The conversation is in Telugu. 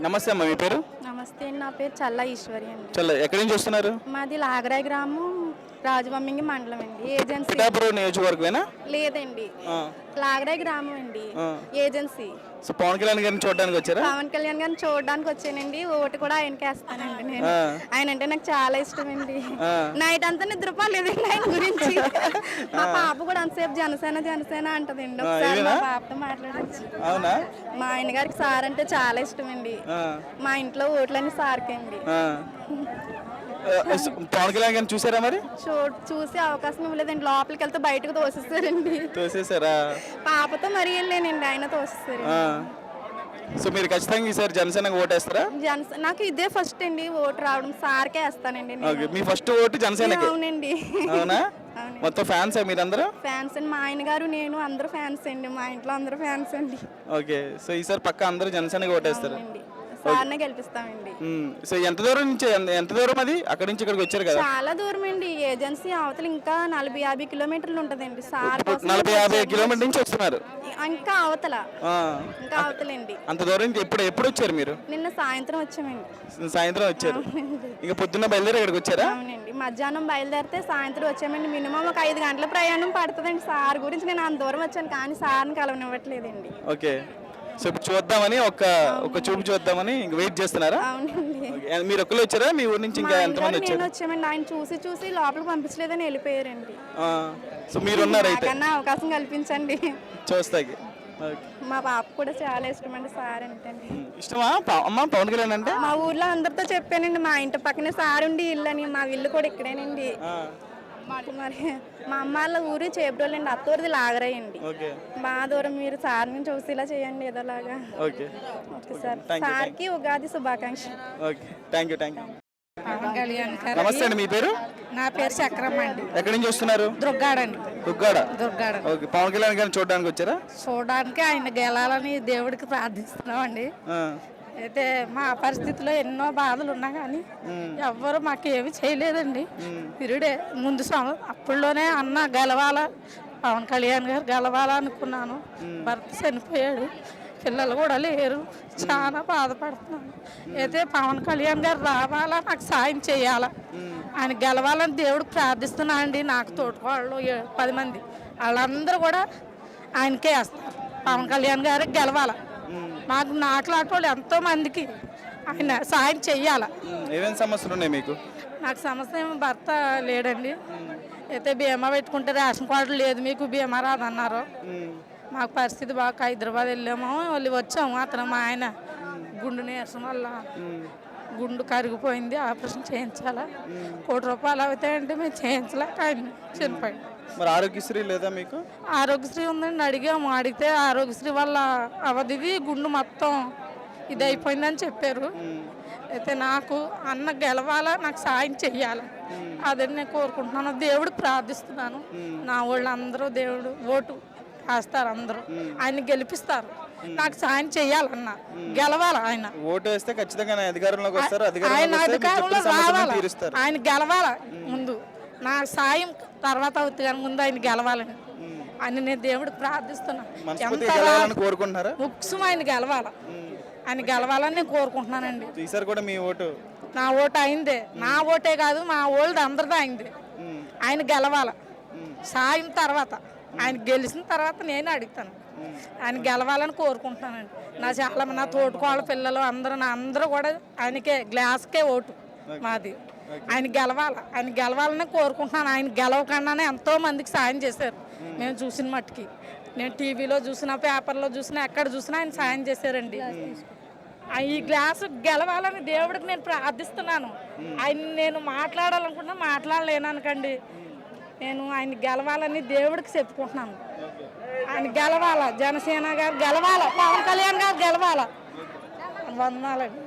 నమస్తే అమ్మ, మీ పేరు? నమస్తే అండి. నా పేరు చల్లా ఈశ్వరి అండి. ఎక్కడి నుంచి వస్తున్నారు? మాది లాగరాయి గ్రామం, రాజవమ్మింగి మండలం అండి. ఏజెన్సీ పిఠాపురం నియోజకవర్గమేనా? లేదండి, లాగరాయి గ్రామం అండి. ఏజెన్సీ. సో పవన్ కళ్యాణ్ గారిని చూడడానికి వచ్చారా? పవన్ కళ్యాణ్ గారిని చూడడానికి వచ్చానండి. ఓటు కూడా ఆయనకి వేస్తానండి నేను. ఆయన అంటే నాకు చాలా ఇష్టం అండి. నైట్ అంతా నిద్రపోలేదండి ఆయన గురించి. మా పాప కూడా అంతసేపు జనసేన జనసేన అంటదండి. ఒకసారి మా పాపతో మాట్లాడచ్చు. అవునా? మా ఆయన గారికి సార్ అంటే చాలా ఇష్టం అండి. మా ఇంట్లో ఓట్లన్నీ సార్కండి. పవన్ కళ్యాణ్ గారిని చూసారా మరి? చూసే అవకాశం ఇవ్వలేదండి. లోపలికి వెళ్తే బయటకు తోసేస్తారండి. తోసేసారా? పాపతో మరీ వెళ్ళానండి, ఆయన తోసేస్తారు. సో మీరు ఖచ్చితంగా ఈసారి జనసేనకు ఓటేస్తారా? నాకు ఇదే ఫస్ట్ అండి ఓటు రావడం. సార్కే వేస్తానండి. మీ ఫస్ట్ ఓటు జనసేనకి? అవునండి. అవునా? మొత్తం ఫ్యాన్స్ మీరందరూ? ఫ్యాన్స్ అండి. మా ఆయన గారు నేను అందరూ ఫ్యాన్స్ అండి. మా ఇంట్లో అందరూ ఫ్యాన్స్ అండి. ఓకే, సో ఈసారి పక్క అందరూ జనసేనకి ఓటేస్తారు. సార్నే గెలిపిస్తామండి. సో ఎంత దూరం నుంచి, ఎంత దూరం అది అక్కడి నుంచి ఇక్కడికి వచ్చారు కదా? చాలా దూరం అండి. ఏజెన్సీ అవతల ఇంకా 40-50 కిలోమీటర్లు ఉంటదండి. సార్ 40-50 కిలోమీటర్ నుంచి వస్తున్నారు? ఇంకా అవతల, ఇంకా అవతలండి. అంత దూరం నుంచి ఎప్పుడు వచ్చారు మీరు? నిన్న సాయంత్రం వచ్చామండి. సాయంత్రం వచ్చారు? ఇంకా పొద్దున్న బయలుదేరి ఇక్కడికి వచ్చారా? అవునండి, మధ్యాహ్నం బయలుదేరితే సాయంత్రం వచ్చామండి. మినిమం ఒక 5 గంటల ప్రయాణం పడుతుందండి. సార్ గురించి నేను అంత దూరం వచ్చాను, కానీ సార్ని కలవనివ్వట్లేదండి. ఓకే, సో ఇప్పుడు చూద్దామని ఒక చూపు చూద్దామని వెయిట్ చేస్తున్నారా? అవునండి. మీరు ఒక్కరు వచ్చారా? మీ ఊరు నుంచి ఇంకా ఎంతమంది వచ్చారు? నేను వచ్చామండి. ఆయన చూసి లోపలికి పంపించలేదని వెళ్ళిపోయారండి. సో మీరు ఉన్నారు అయితే? అవకాశం కల్పించండి చూస్తాకి. మా పాప కూడా చాలా ఇష్టం అండి సార్ అంటే. ఇష్టమా అమ్మ పవన్ కళ్యాణ్ అంటే? మా ఊర్లో అందరితో చెప్పానండి. మా ఇంటి పక్కనే సార్ ఉండి ఇల్లు అని. మా ఇల్లు కూడా ఇక్కడేనండి. మరి మా అమ్మ వాళ్ళ ఊరు చేపటోళ్ళండి. అత్తూరిది లాగరాయండి. బాగా దూరం. మీరు సార్ నుంచి చూసి ఇలా చేయండి ఏదోలాగా. Okay sir. సార్కి ఉగాది శుభాకాంక్షలు. నమస్తే అండి, మీ పేరు? నా పేరు చక్రమ్మ అండి. ఎక్కడి నుంచి వస్తున్నారు? దుర్గాడండి. దుర్గాడ. ఓకే, పవన్ కళ్యాణ్ గారిని చూడడానికి వచ్చారా? చూడడానికి ఆయన గెలాలని దేవుడికి ప్రార్థిస్తున్నామండి. అయితే మా పరిస్థితిలో ఎన్నో బాధలు ఉన్నా కానీ ఎవ్వరు మాకేమి చేయలేదండి. తిరుడే ముందు అప్పుడులోనే అన్న గెలవాల, పవన్ కళ్యాణ్ గారు గెలవాలా అనుకున్నాను. భర్త చనిపోయాడు, పిల్లలు కూడా లేరు. చాలా బాధపడుతున్నాను. అయితే పవన్ కళ్యాణ్ గారు రావాలా, నాకు సాయం చేయాలా, ఆయన గెలవాలని దేవుడికి ప్రార్థిస్తున్నా అండి. నాకు తోటికోళ్ళు 10 మంది వాళ్ళందరూ కూడా ఆయనకే వేస్తారు. పవన్ కళ్యాణ్ గారికి గెలవాలా. మాకు నాట్లాటోళ్ళు ఎంతో మందికి ఆయన సాయం చెయ్యాల. ఏమేమి సమస్యలు ఉన్నాయి మీకు? నాకు సమస్య ఏమో భర్త లేడండి. అయితే బీమా పెట్టుకుంటే రేషన్ కార్డు లేదు, మీకు బీమా రాదన్నారు. మాకు పరిస్థితి బాగా హైదరాబాద్ వెళ్ళాము, వచ్చాము. అతను మా ఆయన గుండు నీరసం వల్ల గుండు కరిగిపోయింది, ఆపరేషన్ చేయించాలా. 1 కోటి రూపాయలు అవుతాయంటే మేము చేయించలేక ఆయన చనిపోయాడు. మరి ఆరోగ్యశ్రీ లేదా మీకు? ఆరోగ్యశ్రీ ఉందండి, అడిగాము. అడిగితే ఆరోగ్యశ్రీ వల్ల అవధిది గుండు మొత్తం ఇది అయిపోయిందని చెప్పారు. అయితే నాకు అన్న గెలవాలా, నాకు సాయం చెయ్యాలి, అదే నేను కోరుకుంటున్నాను. దేవుడికి ప్రార్థిస్తున్నాను. నా వాళ్ళు అందరూ దేవుడు ఓటు వేస్తారు, అందరూ ఆయన గెలిపిస్తారు. నాకు సాయం చెయ్యాలన్న, గెలవాలి. ఆయన ఓటు వేస్తే ఖచ్చితంగా అధికారంలోకి వస్తారు. ఆయన అధికారంలో రావాలి, ఆయన గెలవాల. ముందు నా సాయం తర్వాత అవుతుంది కానీ ముందు ఆయన గెలవాలని అని నేను దేవుడికి ప్రార్థిస్తున్నాను. ముఖ్యం ఆయన గెలవాల, ఆయన గెలవాలని నేను కోరుకుంటున్నానండి. ఈసారి కూడా మీ ఓటు? నా ఓటు అయిందే. నా ఓటే కాదు, మా ఓల్డ్ అందరిది అయింది. ఆయన గెలవాల. సాయం తర్వాత, ఆయన గెలిచిన తర్వాత నేను అడుగుతాను. ఆయన గెలవాలని కోరుకుంటున్నానండి. నా తోటికోళ్ళ పిల్లలు అందరూ కూడా ఆయనకే గ్లాస్కే ఓటు మాది. ఆయన గెలవాలి, ఆయన గెలవాలని కోరుకుంటున్నాను. ఆయన గెలవకుండానే ఎంతో మందికి సాయం చేశారు. మేము చూసిన మట్టుకి, నేను టీవీలో చూసినా, పేపర్లో చూసినా, ఎక్కడ చూసినా ఆయన సాయం చేశారండి. ఈ గ్లాసు గెలవాలని దేవుడికి నేను ప్రార్థిస్తున్నాను. ఆయన నేను మాట్లాడాలనుకుంటున్నా, మాట్లాడలేనకండి. నేను ఆయన గెలవాలని దేవుడికి చెప్పుకుంటున్నాను. ఆయన గెలవాలా, జనసేన గారు గెలవాలా, పవన్ కళ్యాణ్ గారు గెలవాలా. వందనాలండి.